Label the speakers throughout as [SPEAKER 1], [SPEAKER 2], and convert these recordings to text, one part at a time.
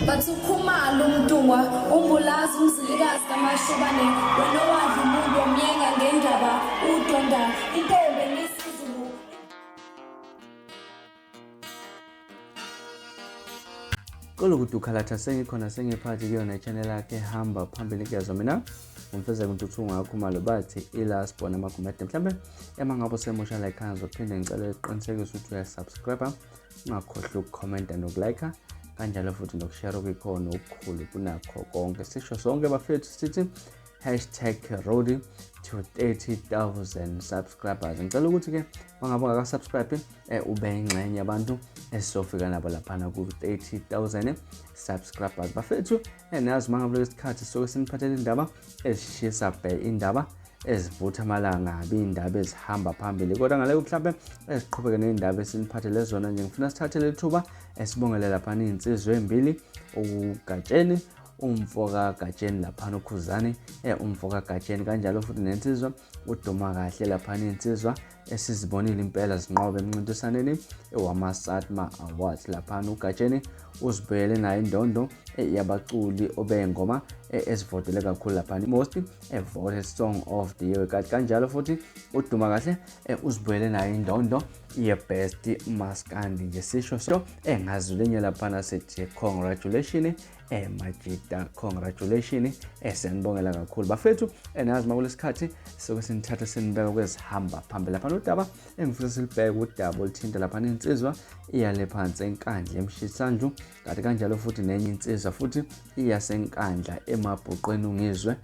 [SPEAKER 1] bathukhumala umdungwa umbulazi umzilikazi kamashobane wena wadla umuntu wamyenga ngendaba udonda intombi ngesizulu.
[SPEAKER 2] Kolokuthi ukhalatha sengikhona sengiphathi kuyona channel yakhe hamba phambili kuyazwa mina umfezeka uNtuthu ngakhumalo bathi ilast bona amakhumede mhlambe emangabe semusha like ekaNgizwe phinde ngicela uqinisekise ukuthi uyasubscribe ungakhohlwa ukucomment nokulike kanjalo futhi nokushare okukhona okukhulu kunakho konke sisho sonke bafethu sithi #road to 30,000 subscribers. Ngicela ukuthi ke mangabe ungaka-subscribe ube ingxenye abantu esizofika nabo laphana ku 30,000 subscribers bafethu. Nazi mangabe lesikhathi soke siniphathele indaba ezishisa indaba ezivutha amalanga indaba ezihamba phambili kodwa ngale mhlambe esiqhubeke nezindaba esiniphathele zona nje ngifuna sithathele ithuba esibongele laphana insizwe embili uGatsheni umfoka Gatsheni laphana uKhuzani umfoka Gatsheni kanjalo futhi nensizwa uduma kahle laphana insizwa esizibonile impela zinqobe emncintisaneni ewama-SATMA Awards laphana uGatsheni uzibuyele nayo indondo yabaculi obengoma esivotele kakhulu laphana most voted song of the year kanjalo futhi uduma kahle uzibuyele nayo indondo ye-best maskandi ngesisho so ngazulenye laphana sithi congratulations Majida congratulations siyanibongela kakhulu bafethu. Nazi makulesikhathi soke sinithatha sinibeka kwezihamba phambili laphana udaba engifisa silibheke udaba olithinta laphana insizwa iyale phansi enkandla emshisanju kanti kanjalo futhi nenye insizwa futhi iyasenkandla emabhuqweni ungizwe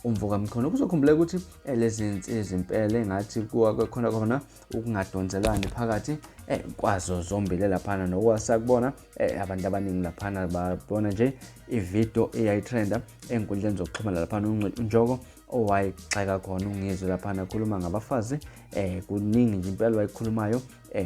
[SPEAKER 2] umvuka mkhono kuzokhumbula ukuthi lezi insizwa impela engathi kuwa khona ukungadonselani phakathi kwazo zombili laphana nokwasakubona abantu abaningi laphana babona nje ivideo eyayitrenda enkundleni zokuxhumana laphana uNjoko owayixeka khona ungizwe laphana khuluma ngabafazi kuningi nje impela wayikhulumayo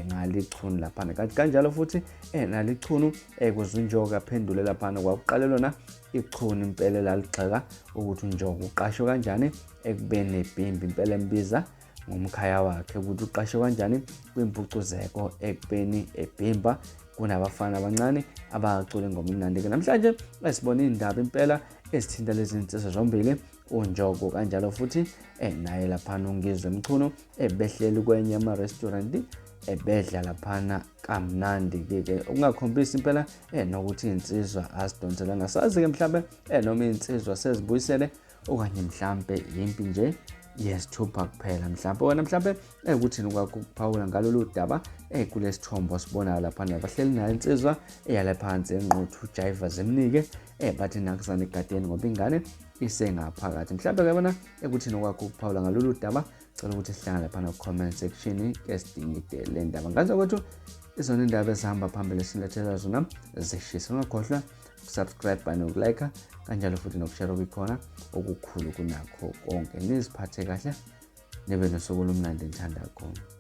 [SPEAKER 2] ngalichunu laphana kanti kanjalo futhi nalichunu kuzuNjoko aphendule laphana kwakuqalelona ichunu impela lalixeka ukuthi uNjoko uqashwe kanjani ekubeni nebhimbi impela embiza ngomkhaya wakhe ukuthi uqashwe kanjani kwimpucuzeko ekubeni ebhimba kunabafana abancane abacula ingoma imnandi ke namhlanje esibona indaba impela ezithinta lezi insizwa zombili uNjoko kanjalo futhi naye laphana ungizwe emchuno behleli kwenye ama-restaurant bedla laphana kamnandi ke ungakhombisa impela nokuthi insizwa asidonsela ngasazi ke mhlambe noma insizwa sezibuyisele okanye mhlambe impi nje yesithupha kuphela mhlambe wena mhlambe ukuthi ukwakuphawula ngalolu daba kulesithombo sibona laphana abahleli nayo insizwa eyale phansi enquthu uJiva zemnike bathi nakusana egadeni ngoba ingane isengaphakathi mhlambe ke bona ukuthi ukwakuphawula ngalolu daba cela ukuthi sihlangane laphana ku-comment section esidingide le ndaba ngazi ukuthi izona indaba ezihamba phambili esilethela zona zishisa ungakhohlwa ukusubscribe nokulike kanjalo futhi nokushare okukhona okukhulu kunakho konke niziphathe kahle nibe nosuku olumnandi ngithanda khona.